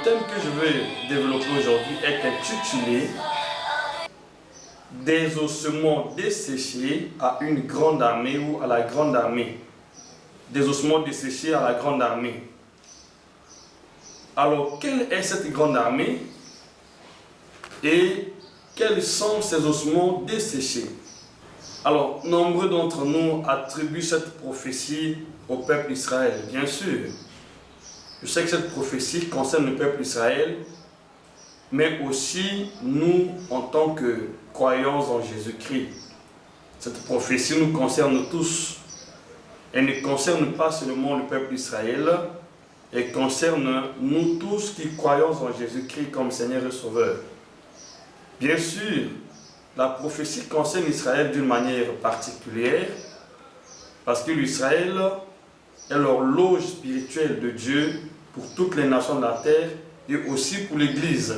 thème que je veux développer aujourd'hui est intitulé Des ossements desséchés à une grande armée ou à la grande armée. Des ossements desséchés à la grande armée. Alors, quelle est cette grande armée et quels sont ces ossements desséchés? Alors, nombreux d'entre nous attribuent cette prophétie au peuple Israël, bien sûr. Je sais que cette prophétie concerne le peuple Israël, mais aussi nous en tant que croyants en Jésus-Christ. Cette prophétie nous concerne tous. Elle ne concerne pas seulement le peuple Israël, elle concerne nous tous qui croyons en Jésus-Christ comme Seigneur et Sauveur. Bien sûr, la prophétie concerne Israël d'une manière particulière, parce que l'Israël est l'horloge spirituelle de Dieu pour toutes les nations de la terre et aussi pour l'Église.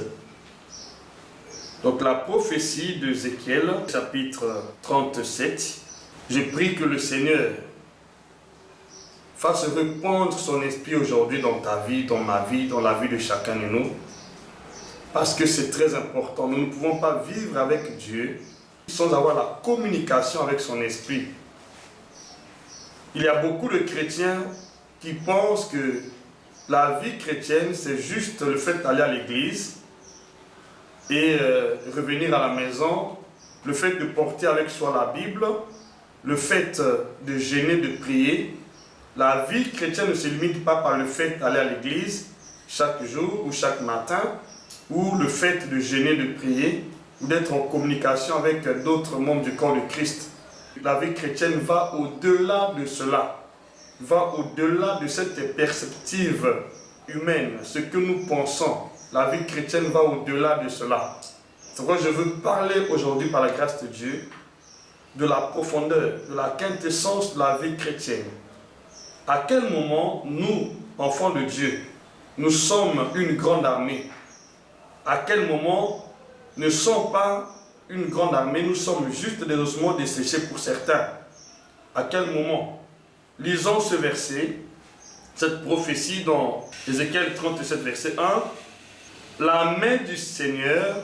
Donc la prophétie d'Ézéchiel, chapitre 37, je prie que le Seigneur fasse répandre son esprit aujourd'hui dans ta vie, dans ma vie, dans la vie de chacun de nous. Parce que c'est très important. Nous ne pouvons pas vivre avec Dieu sans avoir la communication avec son esprit. Il y a beaucoup de chrétiens qui pensent que la vie chrétienne, c'est juste le fait d'aller à l'église et revenir à la maison, le fait de porter avec soi la Bible, le fait de jeûner, de prier. La vie chrétienne ne se limite pas par le fait d'aller à l'église chaque jour ou chaque matin, ou le fait de jeûner, de prier, ou d'être en communication avec d'autres membres du corps de Christ. La vie chrétienne va au-delà de cela, va au-delà de cette perspective humaine, ce que nous pensons. La vie chrétienne va au-delà de cela. C'est pourquoi je veux parler aujourd'hui, par la grâce de Dieu, de la profondeur, de la quintessence de la vie chrétienne. À quel moment, nous, enfants de Dieu, nous sommes une grande armée? À quel moment ne sommes pas une grande armée, nous sommes juste des ossements desséchés pour certains? À quel moment? Lisons ce verset, cette prophétie dans Ézéchiel 37, verset 1. La main du Seigneur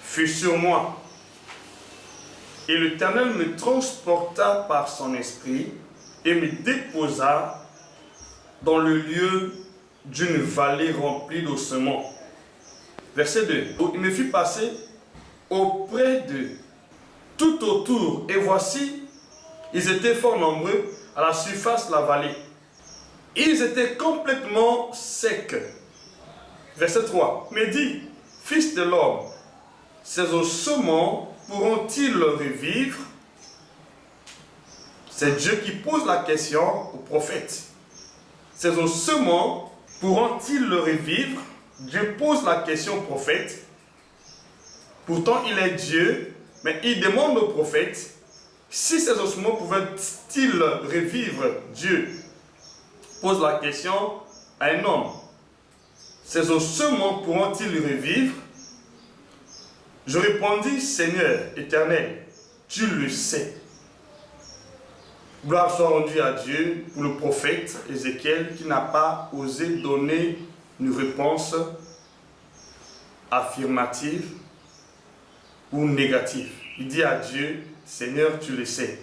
fut sur moi, et l'Éternel me transporta par son esprit et me déposa dans le lieu d'une vallée remplie d'ossements. Verset 2. Il me fit passer auprès d'eux, tout autour, et voici, ils étaient fort nombreux à la surface de la vallée. Ils étaient complètement secs. Verset 3. Me dit, fils de l'homme, ces ossements pourront-ils revivre? C'est Dieu qui pose la question au prophète. Ces ossements pourront-ils revivre? Dieu pose la question au prophète. Pourtant, il est Dieu, mais il demande au prophète si ces ossements pouvaient-ils revivre. Dieu pose la question à un homme. Ces ossements pourront-ils revivre? Je répondis, Seigneur éternel, tu le sais. Gloire soit rendue à Dieu pour le prophète Ézéchiel qui n'a pas osé donner une réponse affirmative ou négative. Il dit à Dieu, Seigneur, tu le sais.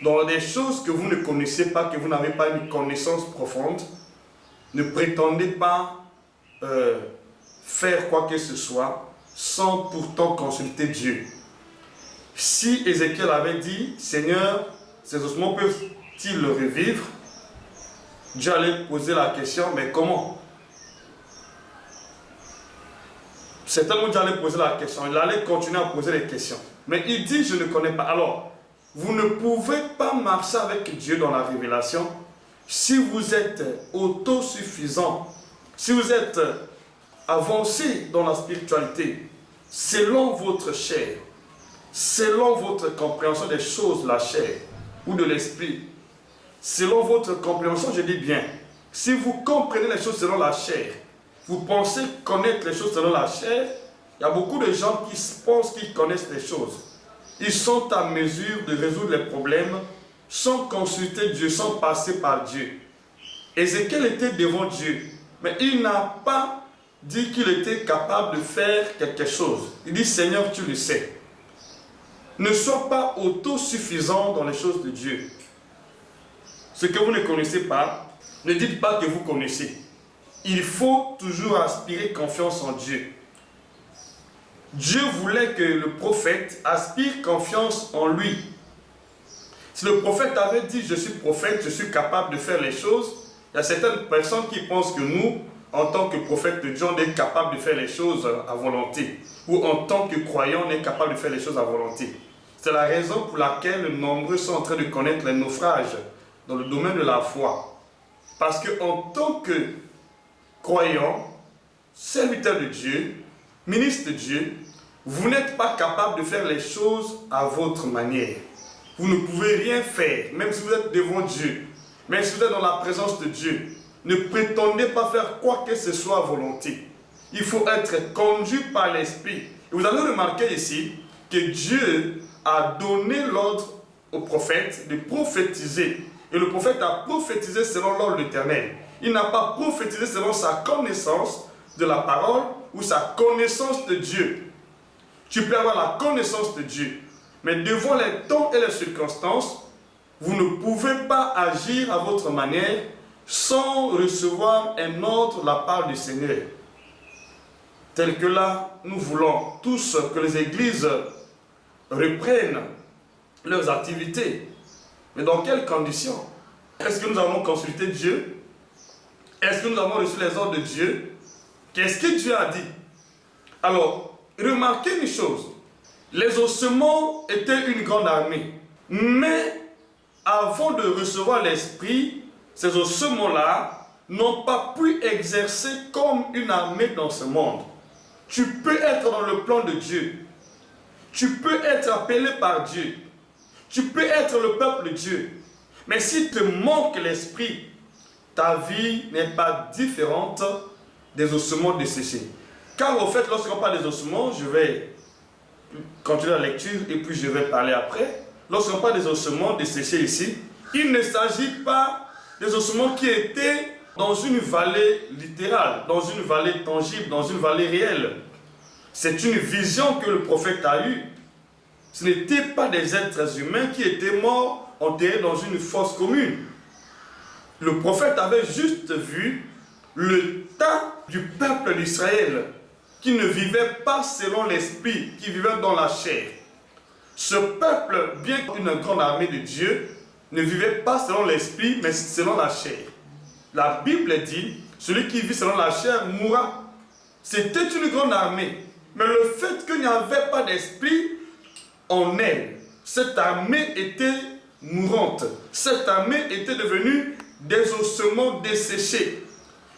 Dans des choses que vous ne connaissez pas, que vous n'avez pas une connaissance profonde, ne prétendez pas faire quoi que ce soit sans pourtant consulter Dieu. Si Ézéchiel avait dit, Seigneur, ces ossements peuvent-ils revivre? Dieu allait poser la question, mais comment? Certainement Dieu allait poser la question, il allait continuer à poser les questions. Mais il dit, je ne connais pas. Alors, vous ne pouvez pas marcher avec Dieu dans la révélation si vous êtes autosuffisant, si vous êtes avancé dans la spiritualité, selon votre chair, selon votre compréhension des choses de la chair ou de l'esprit, selon votre compréhension, je dis bien, si vous comprenez les choses selon la chair, vous pensez connaître les choses selon la chair, il y a beaucoup de gens qui pensent qu'ils connaissent les choses. Ils sont à mesure de résoudre les problèmes sans consulter Dieu, sans passer par Dieu. Ézéchiel était devant Dieu, Mais il n'a pas dit qu'il était capable de faire quelque chose. Il dit, Seigneur, tu le sais. Ne sois pas autosuffisant dans les choses de Dieu. Ce que vous ne connaissez pas, ne dites pas que vous connaissez. Il faut toujours aspirer confiance en Dieu. Dieu voulait que le prophète aspire confiance en lui. Si le prophète avait dit, je suis prophète, je suis capable de faire les choses, il y a certaines personnes qui pensent que nous, en tant que prophète de Dieu, on est capable de faire les choses à volonté. Ou en tant que croyant, on est capable de faire les choses à volonté. C'est la raison pour laquelle nombreux sont en train de connaître les naufrages dans le domaine de la foi. Parce qu'en tant que croyant, serviteur de Dieu, ministre de Dieu, vous n'êtes pas capable de faire les choses à votre manière. Vous ne pouvez rien faire, même si vous êtes devant Dieu, même si vous êtes dans la présence de Dieu. Ne prétendez pas faire quoi que ce soit à volonté. Il faut être conduit par l'Esprit. Et vous allez remarquer ici que Dieu a donné l'ordre au prophète de prophétiser. Et le prophète a prophétisé selon l'ordre de l'Éternel. Il n'a pas prophétisé selon sa connaissance de la parole ou sa connaissance de Dieu. Tu peux avoir la connaissance de Dieu, mais devant les temps et les circonstances, vous ne pouvez pas agir à votre manière sans recevoir un ordre de la part du Seigneur. Tel que là, nous voulons tous que les églises reprennent leurs activités. Mais dans quelles conditions? Est-ce que nous avons consulté Dieu? Est-ce que nous avons reçu les ordres de Dieu? Qu'est-ce que Dieu a dit? Alors, remarquez une chose. Les ossements étaient une grande armée. Mais avant de recevoir l'Esprit, ces ossements-là n'ont pas pu exercer comme une armée dans ce monde. Tu peux être dans le plan de Dieu. Tu peux être appelé par Dieu. Tu peux être le peuple de Dieu. Mais s'il te manque l'Esprit, ta vie n'est pas différente des ossements desséchés. Car au fait, lorsqu'on parle des ossements, je vais continuer la lecture et puis je vais parler après. Lorsqu'on parle des ossements desséchés ici, il ne s'agit pas des ossements qui étaient dans une vallée littérale, dans une vallée tangible, dans une vallée réelle. C'est une vision que le prophète a eue. Ce n'étaient pas des êtres humains qui étaient morts, enterrés dans une fosse commune. Le prophète avait juste vu le tas du peuple d'Israël qui ne vivait pas selon l'esprit, qui vivait dans la chair. Ce peuple, bien qu'une grande armée de Dieu, ne vivait pas selon l'esprit, mais selon la chair. La Bible dit, celui qui vit selon la chair mourra. C'était une grande armée. Mais le fait qu'il n'y avait pas d'esprit en elle, cette armée était mourante. Cette armée était devenue des ossements desséchés.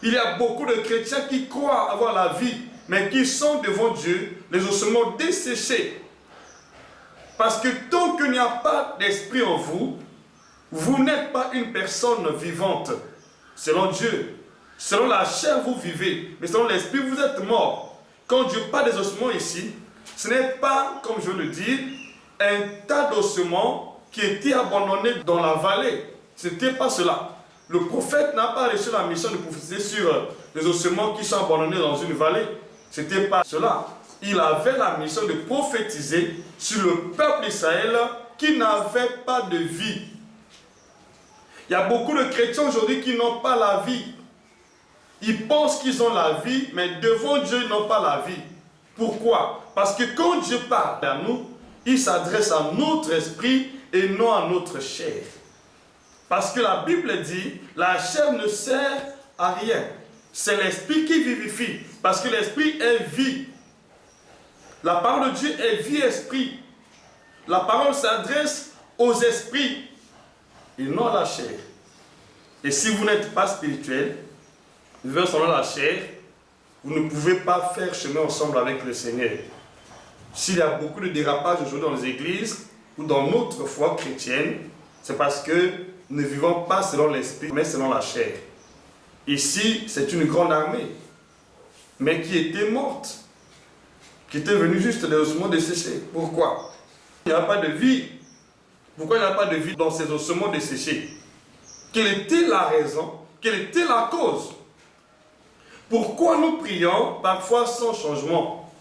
Il y a beaucoup de chrétiens qui croient avoir la vie, mais qui sont devant Dieu les ossements desséchés. Parce que tant qu'il n'y a pas d'esprit en vous, vous n'êtes pas une personne vivante. Selon Dieu, selon la chair vous vivez, mais selon l'esprit vous êtes mort. Quand Dieu parle des ossements ici, ce n'est pas, comme je veux le dire, un tas d'ossements qui étaient abandonnés dans la vallée. Ce n'était pas cela. Le prophète n'a pas reçu la mission de prophétiser sur les ossements qui sont abandonnés dans une vallée. Ce n'était pas cela. Il avait la mission de prophétiser sur le peuple d'Israël qui n'avait pas de vie. Il y a beaucoup de chrétiens aujourd'hui qui n'ont pas la vie. Ils pensent qu'ils ont la vie, mais devant Dieu, ils n'ont pas la vie. Pourquoi? Parce que quand Dieu parle à nous, il s'adresse à notre esprit et non à notre chair. Parce que la Bible dit, la chair ne sert à rien. C'est l'esprit qui vivifie. Parce que l'esprit est vie. La parole de Dieu est vie-esprit. La parole s'adresse aux esprits et non à la chair. Et si vous n'êtes pas spirituel, vous vivez selon la chair, vous ne pouvez pas faire chemin ensemble avec le Seigneur. S'il y a beaucoup de dérapages aujourd'hui dans les églises ou dans notre foi chrétienne, c'est parce que nous ne vivons pas selon l'esprit, mais selon la chair. Ici, c'est une grande armée, mais qui était morte, qui était venue juste des ossements desséchés. Pourquoi? Il n'y a pas de vie. Pourquoi il n'y a pas de vie dans ces ossements desséchés? Quelle était la raison? Quelle était la cause? Pourquoi nous prions parfois sans changement?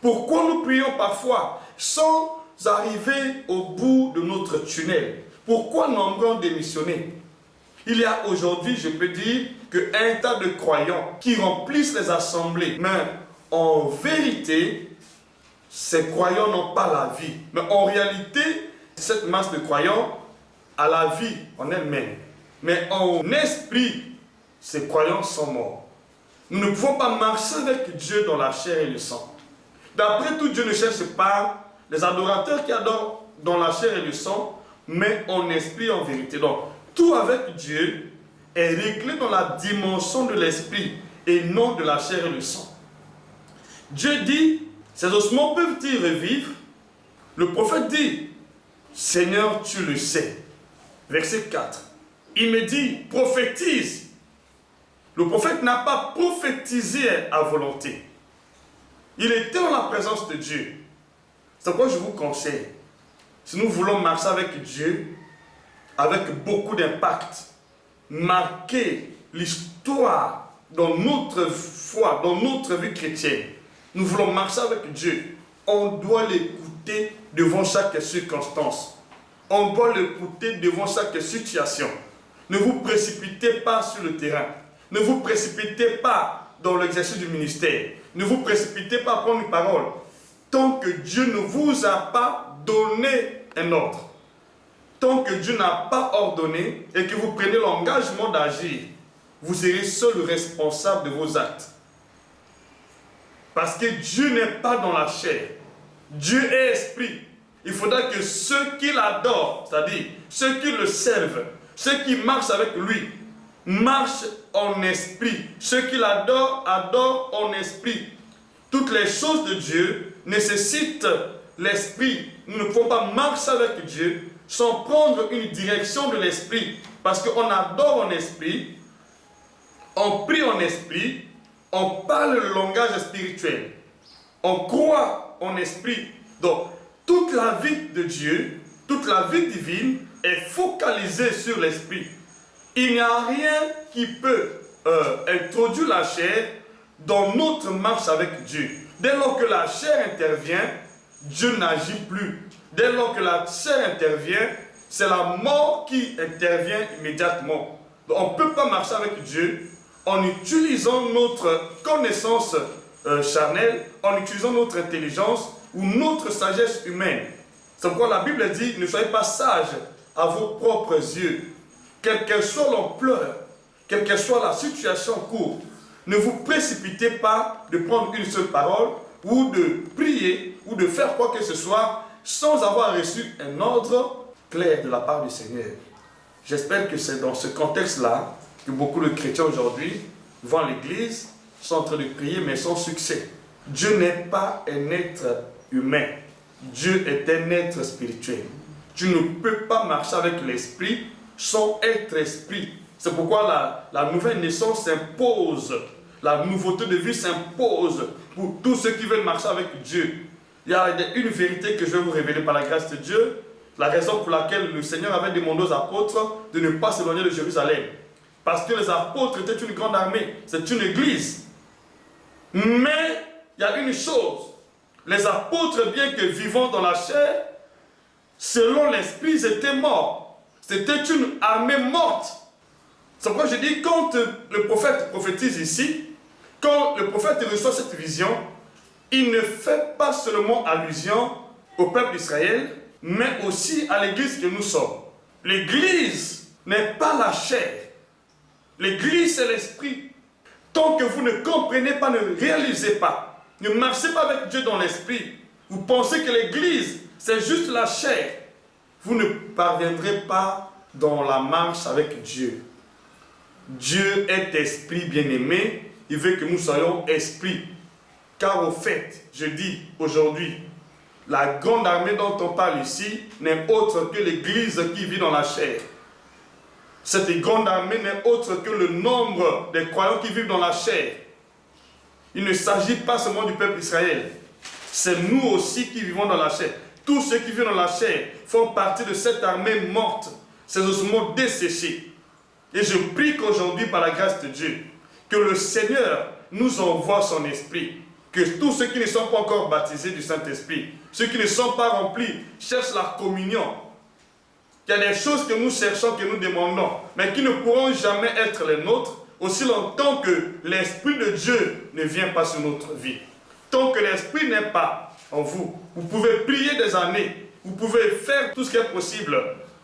Pourquoi nous prions parfois sans arriver au bout de notre tunnel? Pourquoi nombreux ont démissionné? Il y a aujourd'hui, je peux dire, qu'un tas de croyants qui remplissent les assemblées. Mais en vérité, ces croyants n'ont pas la vie. Mais en réalité, cette masse de croyants a la vie en elle-même. Mais en esprit, ces croyants sont morts. Nous ne pouvons pas marcher avec Dieu dans la chair et le sang. D'après tout, Dieu ne cherche pas les adorateurs qui adorent dans la chair et le sang, mais en esprit et en vérité. Donc, tout avec Dieu est réglé dans la dimension de l'esprit et non de la chair et le sang. Dieu dit, ces ossements peuvent-ils revivre? Le prophète dit, Seigneur, tu le sais. Verset 4. Il me dit, prophétise. Le prophète n'a pas prophétisé à volonté. Il était en la présence de Dieu. C'est pourquoi je vous conseille, si nous voulons marcher avec Dieu, avec beaucoup d'impact, marquer l'histoire dans notre foi, dans notre vie chrétienne, nous voulons marcher avec Dieu, on doit l'écouter devant chaque circonstance. On doit l'écouter devant chaque situation. Ne vous précipitez pas sur le terrain. Ne vous précipitez pas dans l'exercice du ministère. Ne vous précipitez pas à prendre une parole. Tant que Dieu ne vous a pas donné un ordre. Tant que Dieu n'a pas ordonné et que vous prenez l'engagement d'agir, vous serez seul responsable de vos actes. Parce que Dieu n'est pas dans la chair. Dieu est esprit. Il faudra que ceux qui l'adorent, c'est-à-dire ceux qui le servent, ceux qui marchent avec lui, marchent en esprit. Ceux qui l'adorent, adorent en esprit. Toutes les choses de Dieu nécessitent l'esprit. Nous ne pouvons pas marcher avec Dieu sans prendre une direction de l'esprit. Parce qu'on adore en esprit, on prie en esprit, on parle le langage spirituel. On croit en esprit. Donc, toute la vie de Dieu, toute la vie divine est focalisée sur l'esprit. Il n'y a rien qui peut introduire la chair dans notre marche avec Dieu. Dès lors que la chair intervient, Dieu n'agit plus. Dès lors que la chair intervient, c'est la mort qui intervient immédiatement. Donc, on ne peut pas marcher avec Dieu en utilisant notre connaissance charnelle, en utilisant notre intelligence ou notre sagesse humaine. C'est pourquoi la Bible dit, ne soyez pas sages à vos propres yeux. Quelle qu'elle soit l'ampleur, quelle qu'elle soit la situation en cours, ne vous précipitez pas de prendre une seule parole ou de prier ou de faire quoi que ce soit sans avoir reçu un ordre clair de la part du Seigneur. J'espère que c'est dans ce contexte-là que beaucoup de chrétiens aujourd'hui vont à l'église, sont en train de prier mais sans succès. Dieu n'est pas un être humain. Dieu est un être spirituel. Tu ne peux pas marcher avec l'esprit sans être esprit. C'est pourquoi la nouvelle naissance s'impose. La nouveauté de vie s'impose pour tous ceux qui veulent marcher avec Dieu. Il y a une vérité que je vais vous révéler par la grâce de Dieu. La raison pour laquelle le Seigneur avait demandé aux apôtres de ne pas s'éloigner de Jérusalem. Parce que les apôtres étaient une grande armée. C'est une église. Mais il y a une chose. Les apôtres, bien que vivant dans la chair, selon l'esprit, ils étaient morts. C'était une armée morte. C'est pourquoi je dis, quand le prophète prophétise ici, quand le prophète reçoit cette vision, il ne fait pas seulement allusion au peuple d'Israël, mais aussi à l'église que nous sommes. L'église n'est pas la chair. L'église, c'est l'esprit. Tant que vous ne comprenez pas, ne réalisez pas, ne marchez pas avec Dieu dans l'esprit, vous pensez que l'église, c'est juste la chair, vous ne parviendrez pas dans la marche avec Dieu. Dieu est esprit bien-aimé, il veut que nous soyons esprits. Car au fait, je dis aujourd'hui, la grande armée dont on parle ici n'est autre que l'église qui vit dans la chair. Cette grande armée n'est autre que le nombre des croyants qui vivent dans la chair. Il ne s'agit pas seulement du peuple d'Israël. C'est nous aussi qui vivons dans la chair. Tous ceux qui vivent dans la chair font partie de cette armée morte, ces ossements desséchés. Et je prie qu'aujourd'hui, par la grâce de Dieu, que le Seigneur nous envoie son esprit. Que tous ceux qui ne sont pas encore baptisés du Saint-Esprit, ceux qui ne sont pas remplis, cherchent la communion. Il y a des choses que nous cherchons, que nous demandons, mais qui ne pourront jamais être les nôtres aussi longtemps que l'Esprit de Dieu ne vient pas sur notre vie. Tant que l'Esprit n'est pas en vous, vous pouvez prier des années, vous pouvez faire tout ce qui est possible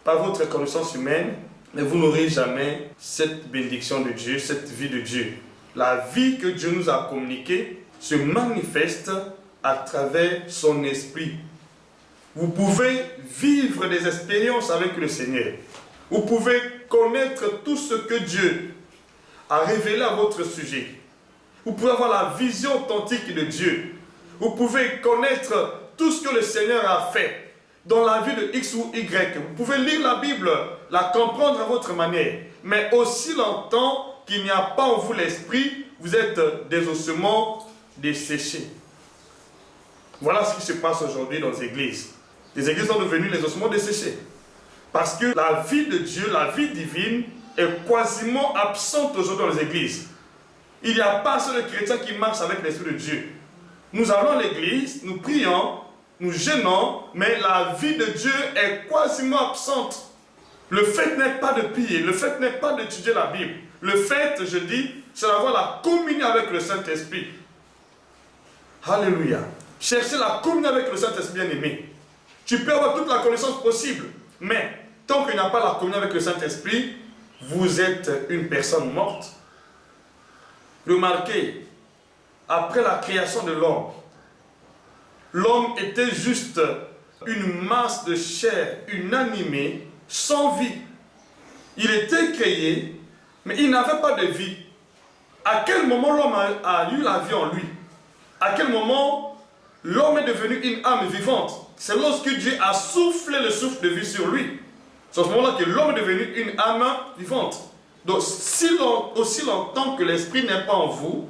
par votre connaissance humaine, mais vous n'aurez jamais cette bénédiction de Dieu, cette vie de Dieu. La vie que Dieu nous a communiquée se manifeste à travers son esprit. Vous pouvez vivre des expériences avec le Seigneur. Vous pouvez connaître tout ce que Dieu a révélé à votre sujet. Vous pouvez avoir la vision authentique de Dieu. Vous pouvez connaître tout ce que le Seigneur a fait dans la vie de X ou Y. Vous pouvez lire la Bible, la comprendre à votre manière. Mais aussi longtemps qu'il n'y a pas en vous l'esprit, vous êtes des ossements desséchés. Voilà ce qui se passe aujourd'hui dans les églises. Les églises sont devenues les ossements desséchés. Parce que la vie de Dieu, la vie divine, est quasiment absente aujourd'hui dans les églises. Il n'y a pas seul chrétien qui marche avec l'Esprit de Dieu. Nous allons à l'église, nous prions, nous jeûnons, mais la vie de Dieu est quasiment absente. Le fait n'est pas de prier, le fait n'est pas d'étudier la Bible. Le fait, je dis, c'est d'avoir la communion avec le Saint-Esprit. Alléluia. Cherchez la communion avec le Saint-Esprit bien-aimé. Tu peux avoir toute la connaissance possible, mais tant qu'il n'y a pas la communion avec le Saint-Esprit, vous êtes une personne morte. Remarquez, après la création de l'homme était juste une masse de chair inanimée, sans vie. Il était créé, mais il n'avait pas de vie. À quel moment l'homme a eu la vie en lui? À quel moment l'homme est devenu une âme vivante? C'est lorsque Dieu a soufflé le souffle de vie sur lui. C'est à ce moment-là que l'homme est devenu une âme vivante. Donc, aussi longtemps que l'esprit n'est pas en vous,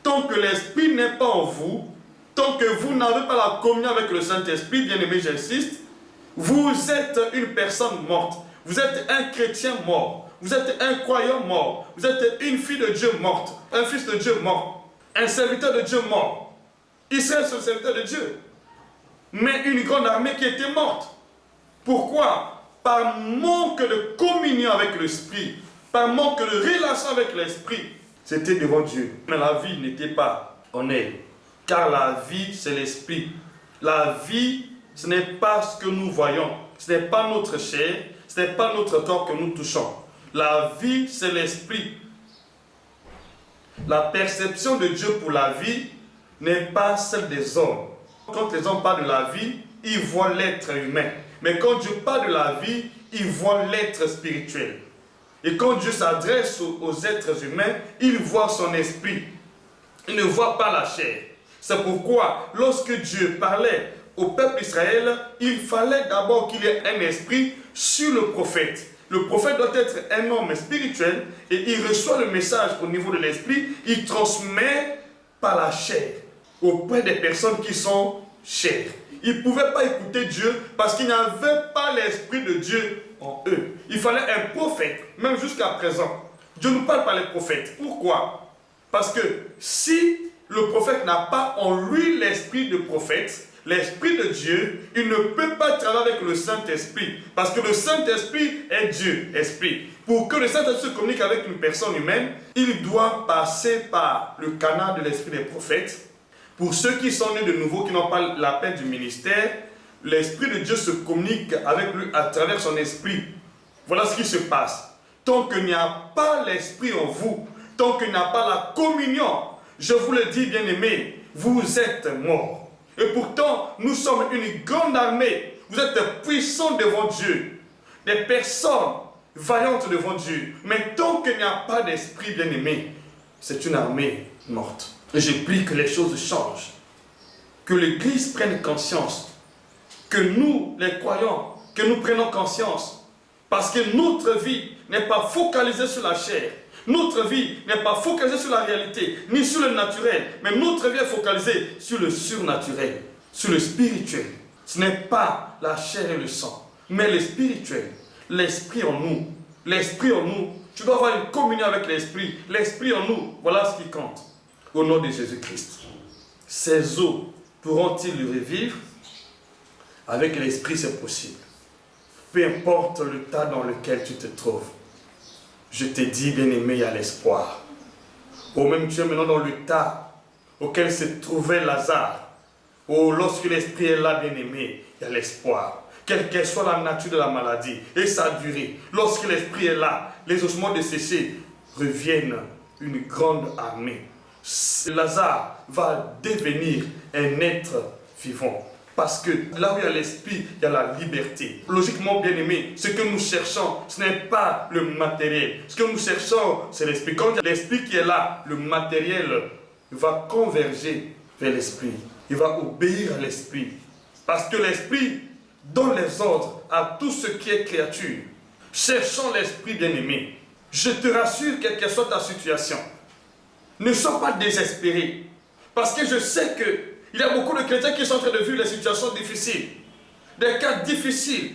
tant que l'esprit n'est pas en vous, tant que vous n'avez pas la communion avec le Saint-Esprit, bien aimé, j'insiste, vous êtes une personne morte. Vous êtes un chrétien mort. Vous êtes un croyant mort. Vous êtes une fille de Dieu morte. Un fils de Dieu mort. Un serviteur de Dieu mort. Israël, c'est le serviteur de Dieu. Mais une grande armée qui était morte. Pourquoi? Par manque de communion avec l'Esprit. Par manque de relation avec l'Esprit. C'était devant Dieu. Mais la vie n'était pas en elle. Car la vie, c'est l'Esprit. La vie, ce n'est pas ce que nous voyons. Ce n'est pas notre chair. Ce n'est pas notre corps que nous touchons. La vie, c'est l'Esprit. La perception de Dieu pour la vie n'est pas celle des hommes. Quand les hommes parlent de la vie, ils voient l'être humain. Mais quand Dieu parle de la vie, ils voient l'être spirituel. Et quand Dieu s'adresse aux êtres humains, il voit son esprit. Il ne voit pas la chair. C'est pourquoi, lorsque Dieu parlait au peuple d'Israël, il fallait d'abord qu'il y ait un esprit sur le prophète. Le prophète doit être un homme spirituel et il reçoit le message au niveau de l'esprit. Il transmet par la chair auprès des personnes qui sont chères. Ils ne pouvaient pas écouter Dieu parce qu'ils n'avaient pas l'esprit de Dieu en eux. Il fallait un prophète, même jusqu'à présent. Dieu nous parle par les prophètes. Pourquoi? Parce que si le prophète n'a pas en lui l'esprit de prophète, l'Esprit de Dieu, il ne peut pas travailler avec le Saint-Esprit. Parce que le Saint-Esprit est Dieu, Esprit. Pour que le Saint-Esprit se communique avec une personne humaine, il doit passer par le canal de l'Esprit des prophètes. Pour ceux qui sont nés de nouveau, qui n'ont pas l'appel du ministère, l'Esprit de Dieu se communique avec lui à travers son Esprit. Voilà ce qui se passe. Tant qu'il n'y a pas l'Esprit en vous, tant qu'il n'y a pas la communion, je vous le dis, bien-aimés, vous êtes morts. Et pourtant, nous sommes une grande armée. Vous êtes puissants devant Dieu. Des personnes vaillantes devant Dieu. Mais tant qu'il n'y a pas d'esprit bien-aimé, c'est une armée morte. Et je prie que les choses changent. Que l'Église prenne conscience. Que nous, les croyants, que nous prenons conscience. Parce que notre vie n'est pas focalisée sur la chair. Notre vie n'est pas focalisée sur la réalité, ni sur le naturel, mais notre vie est focalisée sur le surnaturel, sur le spirituel. Ce n'est pas la chair et le sang, mais le spirituel, l'esprit en nous. L'esprit en nous. Tu dois avoir une communion avec l'esprit. L'esprit en nous, voilà ce qui compte. au nom de Jésus-Christ. Ces eaux pourront-ils revivre? Avec l'Esprit, c'est possible. Peu importe le tas dans lequel tu te trouves. Je te dis, bien-aimé, il y a l'espoir. Ou même tu es maintenant dans le tas auquel se trouvait Lazare. Ou lorsque l'Esprit est là, bien-aimé, il y a l'espoir. Quelle que soit la nature de la maladie et sa durée, lorsque l'Esprit est là, les ossements desséchés reviennent une grande armée. Lazare va devenir un être vivant. Parce que là où il y a l'esprit, il y a la liberté. Logiquement, bien aimé, ce que nous cherchons, ce n'est pas le matériel. Ce que nous cherchons, c'est l'esprit. Quand il y a l'esprit qui est là, le matériel va converger vers l'esprit. Il va obéir à l'esprit. Parce que l'esprit donne les ordres à tout ce qui est créature. Cherchons l'esprit, bien aimé. Je te rassure, quelle que soit ta situation, ne sois pas désespéré. Parce que je sais qu'il y a beaucoup de chrétiens qui sont en train de vivre des situations difficiles, des cas difficiles,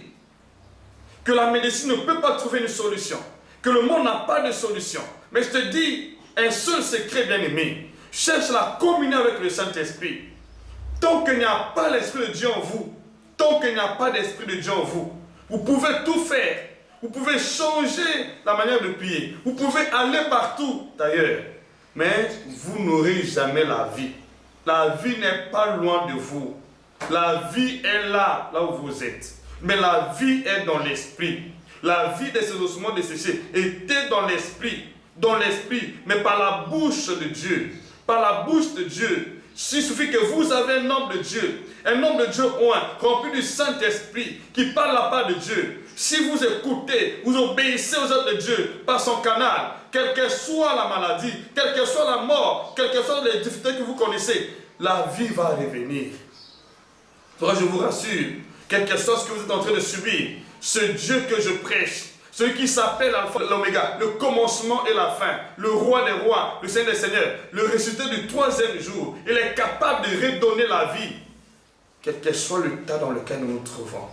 que la médecine ne peut pas trouver une solution, que le monde n'a pas de solution. Mais je te dis, un seul secret, bien-aimé, cherche la communion avec le Saint-Esprit. Tant qu'il n'y a pas l'Esprit de Dieu en vous, tant qu'il n'y a pas d'Esprit de Dieu en vous, vous pouvez tout faire. Vous pouvez changer la manière de prier. Vous pouvez aller partout d'ailleurs. Mais vous n'aurez jamais la vie. La vie n'est pas loin de vous. La vie est là, là où vous êtes. Mais la vie est dans l'esprit. La vie de ces ossements desséchés était dans l'esprit. Dans l'esprit, mais par la bouche de Dieu. Par la bouche de Dieu. Il suffit que vous avez un homme de Dieu. Un homme de Dieu rempli du Saint-Esprit qui parle la part de Dieu. Si vous écoutez, vous obéissez aux ordres de Dieu par son canal, quelle que soit la maladie, quelle que soit la mort, quelles que soient les difficultés que vous connaissez, la vie va revenir. Alors je vous rassure, quel que soit ce que vous êtes en train de subir, ce Dieu que je prêche, celui qui s'appelle l'alpha et l'oméga, le commencement et la fin, le roi des rois, le Seigneur des seigneurs, le ressuscité du troisième jour, il est capable de redonner la vie, quel que soit le tas dans lequel nous nous trouvons.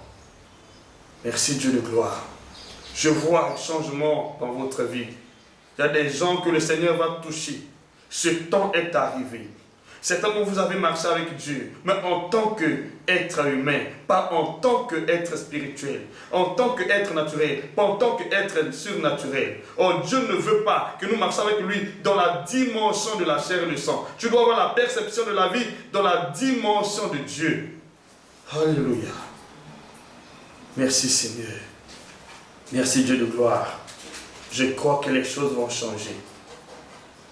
Merci Dieu de gloire. Je vois un changement dans votre vie. Il y a des gens que le Seigneur va toucher. Ce temps est arrivé. C'est un moment où vous avez marché avec Dieu, mais en tant qu'être humain, pas en tant qu'être spirituel, en tant qu'être naturel, pas en tant qu'être surnaturel. Oh, Dieu ne veut pas que nous marchions avec lui dans la dimension de la chair et du sang. Tu dois avoir la perception de la vie dans la dimension de Dieu. Alléluia. Merci Seigneur. Merci Dieu de gloire. Je crois que les choses vont changer.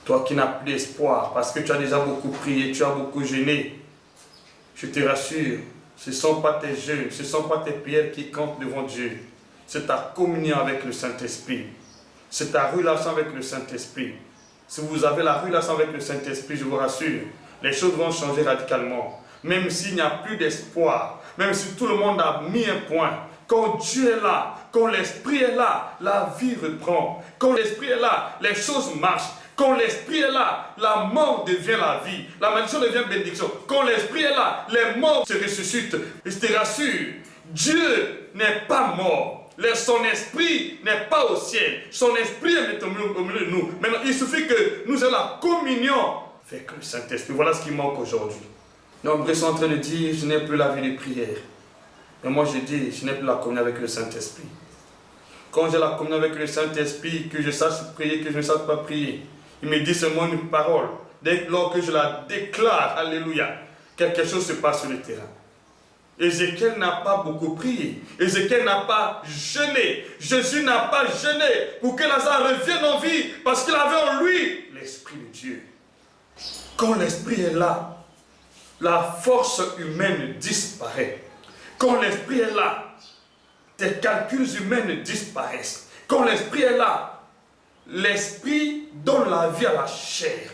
Toi qui n'as plus d'espoir, parce que tu as déjà beaucoup prié, tu as beaucoup jeûné, je te rassure, ce ne sont pas tes jeûnes, ce ne sont pas tes prières qui comptent devant Dieu. C'est ta communion avec le Saint-Esprit. C'est ta relation avec le Saint-Esprit. Si vous avez la relation avec le Saint-Esprit, je vous rassure, les choses vont changer radicalement. Même s'il n'y a plus d'espoir, même si tout le monde a mis un point, quand Dieu est là, quand l'Esprit est là, la vie reprend. Quand l'Esprit est là, les choses marchent. Quand l'Esprit est là, la mort devient la vie. La malédiction devient bénédiction. Quand l'Esprit est là, les morts se ressuscitent. Et je te rassure, Dieu n'est pas mort. Son esprit n'est pas au ciel. Son esprit est au milieu de nous. Maintenant, il suffit que nous ayons la communion avec le Saint-Esprit. Voilà ce qui manque aujourd'hui. Nombreux sont en train de dire, je n'ai plus la vie de prière. Mais moi je dis, je n'ai plus la communion avec le Saint-Esprit. Quand j'ai la communion avec le Saint-Esprit, que je sache prier, que je ne sache pas prier, il me dit seulement une parole. Dès lors que je la déclare, alléluia, quelque chose se passe sur le terrain. Ézéchiel n'a pas beaucoup prié. Ézéchiel n'a pas jeûné. Jésus n'a pas jeûné pour que Lazare revienne en vie parce qu'il avait en lui l'Esprit de Dieu. Quand l'Esprit est là, la force humaine disparaît. Quand l'Esprit est là, tes calculs humains disparaissent. Quand l'Esprit est là, l'Esprit donne la vie à la chair.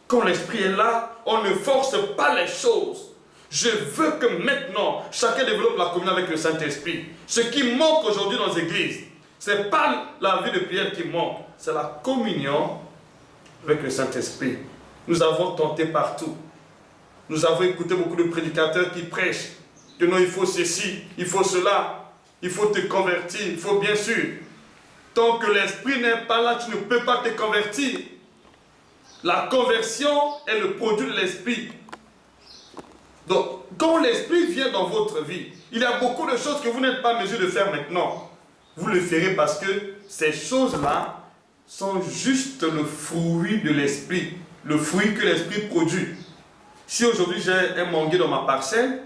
Quand l'Esprit est là, on ne force pas les choses. Je veux que maintenant, chacun développe la communion avec le Saint-Esprit. Ce qui manque aujourd'hui dans les églises, ce n'est pas la vie de prière qui manque, c'est la communion avec le Saint-Esprit. Nous avons tenté partout. Nous avons écouté beaucoup de prédicateurs qui prêchent que non, il faut ceci, il faut cela, il faut te convertir, il faut bien sûr. Tant que l'Esprit n'est pas là, tu ne peux pas te convertir. La conversion est le produit de l'esprit. Donc, quand l'esprit vient dans votre vie, il y a beaucoup de choses que vous n'êtes pas en mesure de faire maintenant. Vous le ferez parce que ces choses-là sont juste le fruit de l'esprit, le fruit que l'esprit produit. Si aujourd'hui j'ai un manguier dans ma parcelle,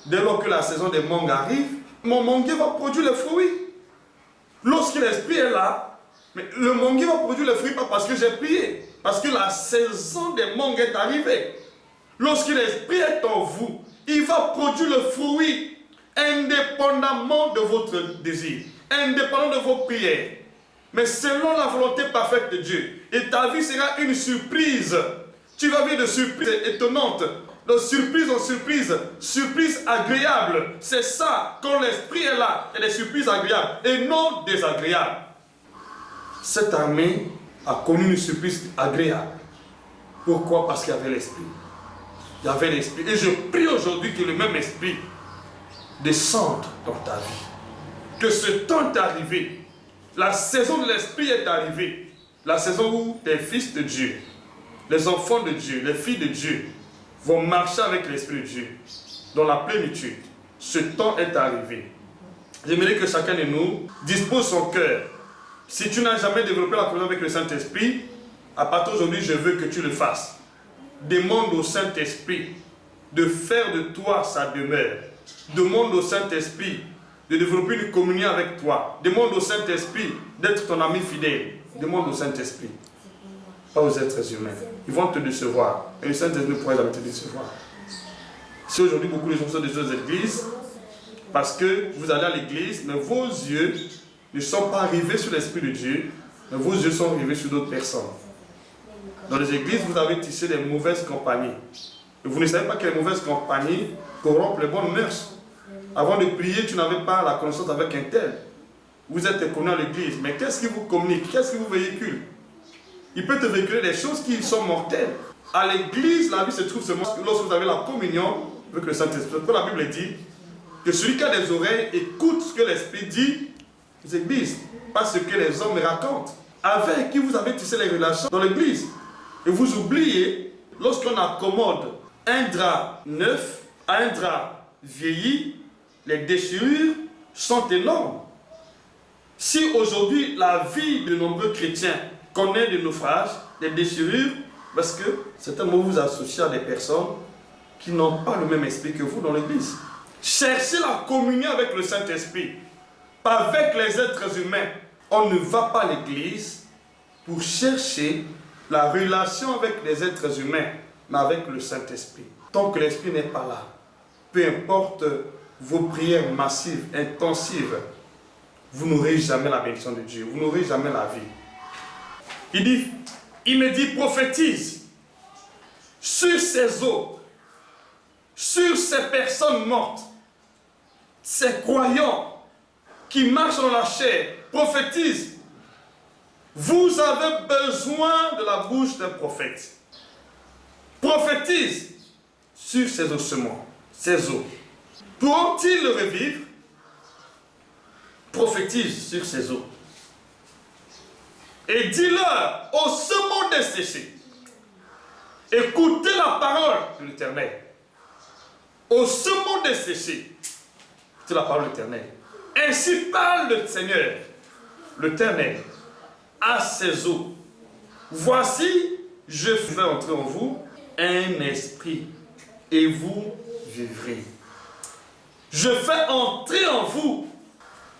dès lors que la saison des mangues arrive, mon manguier va produire le fruit. Lorsque l'esprit est là, mais le manguier va produire le fruit pas parce que j'ai prié, parce que la saison des mangues est arrivée. Lorsque l'esprit est en vous, il va produire le fruit indépendamment de votre désir, indépendamment de vos prières, mais selon la volonté parfaite de Dieu. Et ta vie sera une surprise. Tu vas vivre de surprises étonnantes, de surprise en surprise, surprise agréable. C'est ça, quand l'esprit est là, il y a des surprises agréables et non désagréables. Cette armée a connu une surprise agréable. Pourquoi? Parce qu'il y avait l'esprit. Il y avait l'esprit. Et je prie aujourd'hui que le même esprit descende dans ta vie. Que ce temps est arrivé. La saison de l'esprit est arrivée. La saison où les fils de Dieu, les enfants de Dieu, les filles de Dieu vont marcher avec l'esprit de Dieu dans la plénitude. Ce temps est arrivé. J'aimerais que chacun de nous dispose son cœur. Si tu n'as jamais développé la communion avec le Saint-Esprit, à partir d'aujourd'hui, je veux que tu le fasses. Demande au Saint-Esprit de faire de toi sa demeure. Demande au Saint-Esprit de développer une communion avec toi. Demande au Saint-Esprit d'être ton ami fidèle. Demande au Saint-Esprit, pas aux êtres humains. Ils vont te décevoir. Et le Saint-Esprit ne pourra jamais te décevoir. Si aujourd'hui beaucoup de gens sont des autres églises, parce que vous allez à l'église, mais vos yeux ne sont pas arrivés sur l'Esprit de Dieu, mais vos yeux sont arrivés sur d'autres personnes. Dans les églises, vous avez tissé des mauvaises compagnies. Et vous ne savez pas que les mauvaises compagnies corrompent les bonnes mœurs. Avant de prier, tu n'avais pas la connaissance avec un tel. Vous êtes connu à l'église, mais qu'est-ce qui vous communique? Qu'est-ce qui vous véhicule? Il peut te véhiculer des choses qui sont mortelles. À l'église, la vie se trouve seulement lorsque vous avez la communion avec le Saint-Esprit. La Bible dit que celui qui a des oreilles écoute ce que l'Esprit dit aux églises, pas ce que les hommes racontent. Avec qui vous avez tissé les relations dans l'église. Et vous oubliez, lorsqu'on accommode un drap neuf à un drap vieilli, les déchirures sont énormes. Si aujourd'hui la vie de nombreux chrétiens connaît des naufrages, des déchirures, parce que certainement vous associez à des personnes qui n'ont pas le même esprit que vous dans l'église. Cherchez la communion avec le Saint-Esprit, pas avec les êtres humains. On ne va pas à l'église pour chercher la relation avec les êtres humains, mais avec le Saint-Esprit. Tant que l'Esprit n'est pas là, peu importe vos prières massives, intensives, vous n'aurez jamais la bénédiction de Dieu, vous n'aurez jamais la vie. Il me dit, prophétise sur ces eaux, sur ces personnes mortes, ces croyants qui marchent dans la chair, prophétise. Vous avez besoin de la bouche d'un prophète. Prophétise sur ces ossements, ces os. Pourront-ils revivre? Prophétise sur ces eaux. Et dis-leur, ossements desséchés, écoutez la parole de l'Éternel. Ossements desséchés, c'est la parole de l'Éternel. Ainsi parle le Seigneur, l'Éternel, à ces eaux. Voici, je fais entrer en vous un esprit, et vous vivrez. Je fais entrer en vous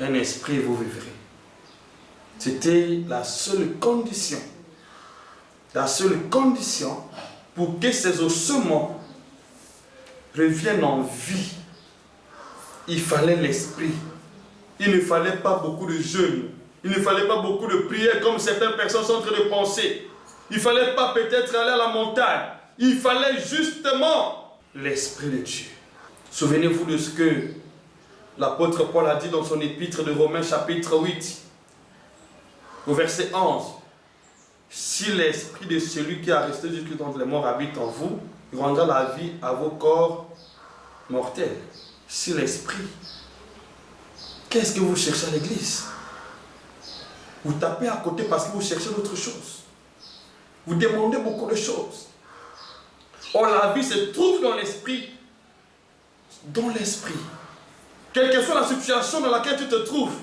un esprit, et vous vivrez. C'était la seule condition pour que ces ossements reviennent en vie. Il fallait l'esprit. Il ne fallait pas beaucoup de jeûne. Il ne fallait pas beaucoup de prières comme certaines personnes sont en train de penser. Il ne fallait pas peut-être aller à la montagne. Il fallait justement l'Esprit de Dieu. Souvenez-vous de ce que l'apôtre Paul a dit dans son épître de Romains chapitre 8. Au verset 11, si l'esprit de celui qui a resté jusqu'à les morts habite en vous, il rendra la vie à vos corps mortels. Si l'esprit, qu'est-ce que vous cherchez à l'église? Vous tapez à côté parce que vous cherchez d'autres choses. Vous demandez beaucoup de choses. Or, la vie se trouve dans l'esprit. Dans l'esprit. Quelle que soit la situation dans laquelle tu te trouves,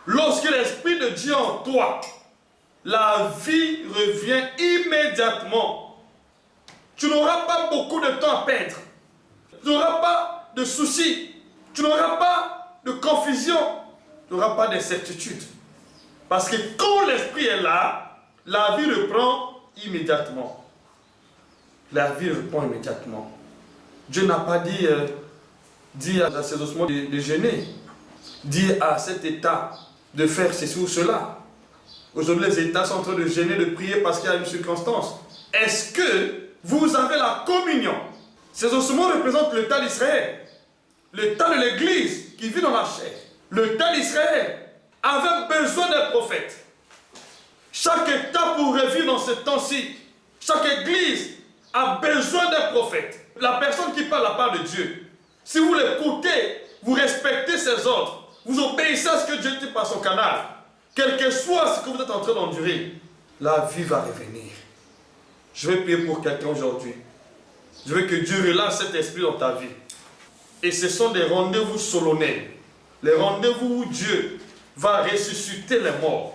lorsque l'Esprit de Dieu est en toi, la vie revient immédiatement. Tu n'auras pas beaucoup de temps à perdre. Tu n'auras pas de soucis. Tu n'auras pas de confusion. Tu n'auras pas d'incertitude. Parce que quand l'Esprit est là, la vie reprend immédiatement. La vie reprend immédiatement. Dieu n'a pas dit à ces ossements de gêner. Dit à cet état de faire ceci ou cela. Aujourd'hui, les états sont en train de gêner, de prier parce qu'il y a une circonstance. Est-ce que vous avez la communion? Ces ossements représentent le tas d'Israël. Le tas de l'Église qui vit dans la chair. Le tas d'Israël avait besoin d'un prophète. Chaque état pour revivre dans ce temps-ci, chaque Église a besoin d'un prophète. La personne qui parle la part de Dieu. Si vous l'écoutez, vous respectez ses ordres, vous obéissez à ce que Dieu dit par son canal, quel que soit ce que vous êtes en train d'endurer, la vie va revenir. Je vais prier pour quelqu'un aujourd'hui. Je veux que Dieu relâche cet esprit dans ta vie. Et ce sont des rendez-vous solennels. Les rendez-vous où Dieu va ressusciter les morts.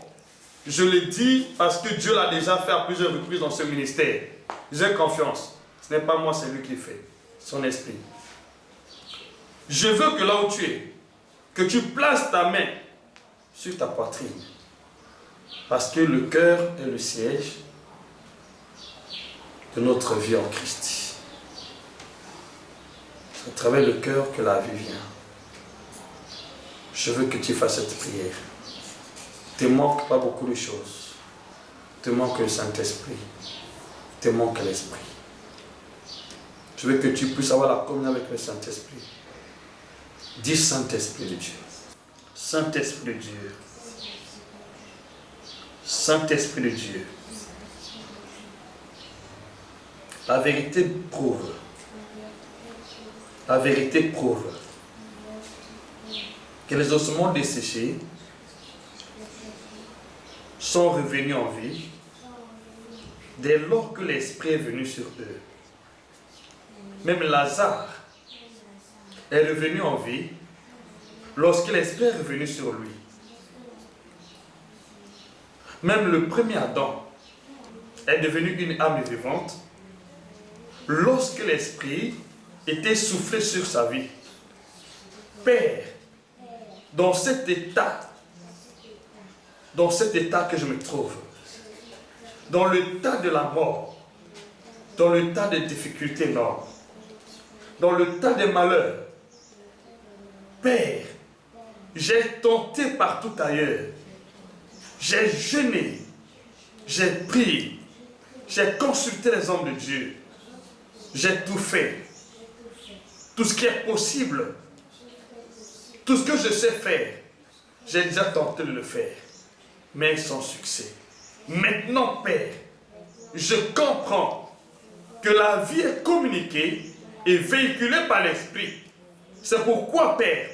Je le dis parce que Dieu l'a déjà fait à plusieurs reprises dans ce ministère. J'ai confiance. Ce n'est pas moi, c'est lui qui fait. Son esprit. Je veux que là où tu es, que tu places ta main sur ta poitrine. Parce que le cœur est le siège de notre vie en Christ. C'est à travers le cœur que la vie vient. Je veux que tu fasses cette prière. Il ne te manque pas beaucoup de choses. Il te manque le Saint-Esprit. Il te manque l'Esprit. Je veux que tu puisses avoir la communion avec le Saint-Esprit. Dis Saint-Esprit de Dieu. Saint-Esprit de Dieu. Saint-Esprit de Dieu. La vérité prouve. La vérité prouve que les ossements desséchés sont revenus en vie dès lors que l'Esprit est venu sur eux. Même Lazare est revenu en vie lorsque l'Esprit est revenu sur lui. Même le premier Adam est devenu une âme vivante lorsque l'Esprit était soufflé sur sa vie. Père, dans cet état que je me trouve, dans le tas de la mort, dans le tas des difficultés énormes, dans le tas des malheurs, Père, j'ai tenté partout ailleurs, j'ai jeûné, j'ai prié, j'ai consulté les hommes de Dieu, j'ai tout fait, tout ce qui est possible, tout ce que je sais faire, j'ai déjà tenté de le faire, mais sans succès. Maintenant, Père, je comprends que la vie est communiquée et véhiculée par l'Esprit. C'est pourquoi, Père,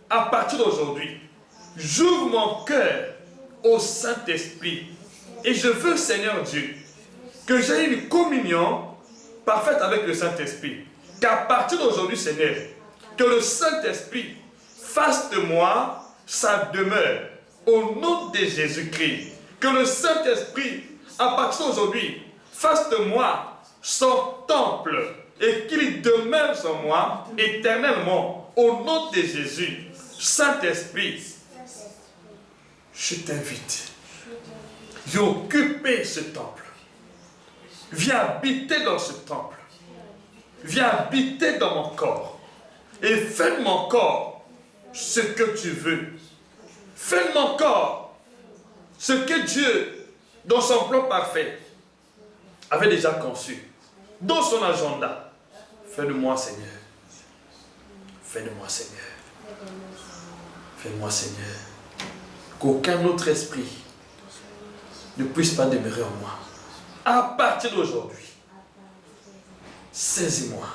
à partir d'aujourd'hui, j'ouvre mon cœur au Saint-Esprit. Et je veux, Seigneur Dieu, que j'ai une communion parfaite avec le Saint-Esprit. Qu'à partir d'aujourd'hui, Seigneur, que le Saint-Esprit fasse de moi sa demeure. Au nom de Jésus-Christ. Que le Saint-Esprit, à partir d'aujourd'hui, fasse de moi son temple et qu'il demeure en moi éternellement. Au nom de Jésus. Saint-Esprit, je t'invite. Viens occuper ce temple. Viens habiter dans ce temple. Viens habiter dans mon corps. Et fais de mon corps ce que tu veux. Fais de mon corps ce que Dieu, dans son plan parfait, avait déjà conçu. Dans son agenda. Fais de moi, Seigneur. Fais de moi, Seigneur. Fais-moi, Seigneur, qu'aucun autre esprit ne puisse pas demeurer en moi. À partir d'aujourd'hui, saisis-moi,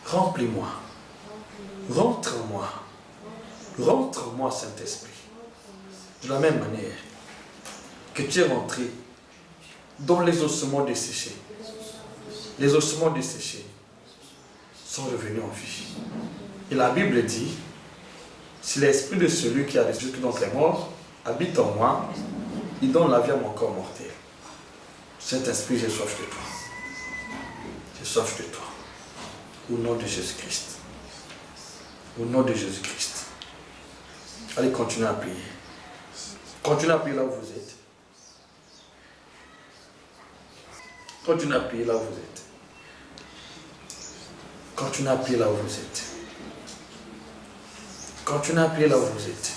remplis-moi, rentre en moi, rentre en moi, Saint-Esprit. De la même manière que tu es rentré dont les ossements desséchés, sont revenus en vie. Et la Bible dit, si l'esprit de celui qui a ressuscité d'entre les morts habite en moi, il donne la vie à mon corps mortel. Saint-Esprit, j'ai soif de toi. J'ai soif de toi. Au nom de Jésus-Christ. Au nom de Jésus-Christ. Allez, continuez à prier. Continuez à prier là où vous êtes. Continuez à prier là où vous êtes. Continuez à prier là où vous êtes. Continuez à prier là où vous êtes.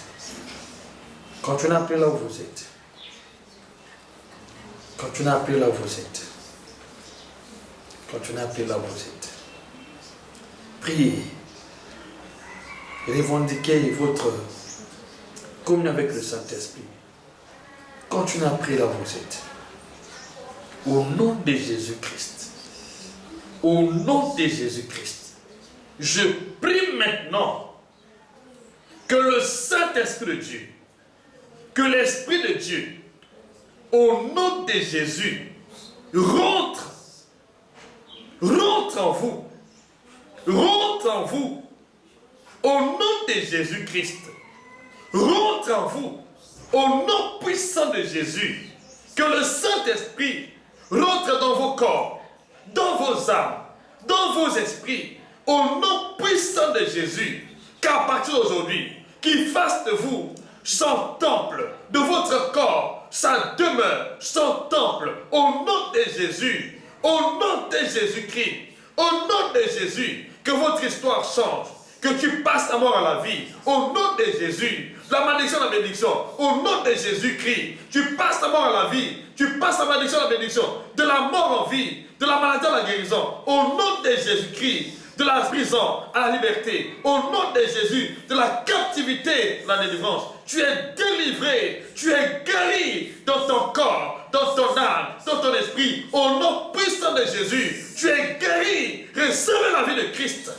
Continuez à prier là où vous êtes. Continuez à prier là où vous êtes. Continuez à prier là où vous êtes. Priez. Revendiquez votre communion avec le Saint-Esprit. Continuez à prier là où vous êtes. Au nom de Jésus-Christ. Au nom de Jésus-Christ. Je prie maintenant que le Saint-Esprit de Dieu, que l'Esprit de Dieu, au nom de Jésus, rentre en vous. Rentre en vous. Au nom de Jésus-Christ. Rentre en vous. Au nom puissant de Jésus. Que le Saint-Esprit rentre dans vos corps, dans vos âmes, dans vos esprits. Au nom puissant de Jésus. Qu'à partir d'aujourd'hui, qu'il fasse de vous son temple, de votre corps, sa demeure, son temple, au nom de Jésus, au nom de Jésus-Christ, au nom de Jésus, que votre histoire change, que tu passes la mort à la vie, au nom de Jésus, la malédiction à la bénédiction, au nom de Jésus-Christ, tu passes la mort à la vie, tu passes la malédiction à la bénédiction, de la mort en vie, de la maladie à la guérison, au nom de Jésus-Christ, de la prison à la liberté, au nom de Jésus, de la captivité à la délivrance. Tu es délivré, tu es guéri dans ton corps, dans ton âme, dans ton esprit, au nom puissant de Jésus. Tu es guéri, recevez la vie de Christ.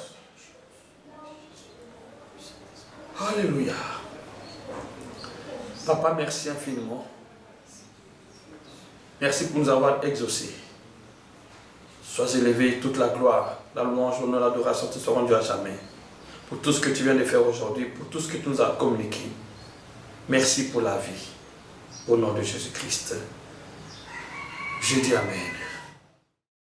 Alléluia. Papa, merci infiniment. Merci pour nous avoir exaucés. Sois élevé, toute la gloire, la louange, l'honneur, l'adoration te seront rendues à jamais. Pour tout ce que tu viens de faire aujourd'hui, pour tout ce que tu nous as communiqué. Merci pour la vie. Au nom de Jésus-Christ. Je dis Amen.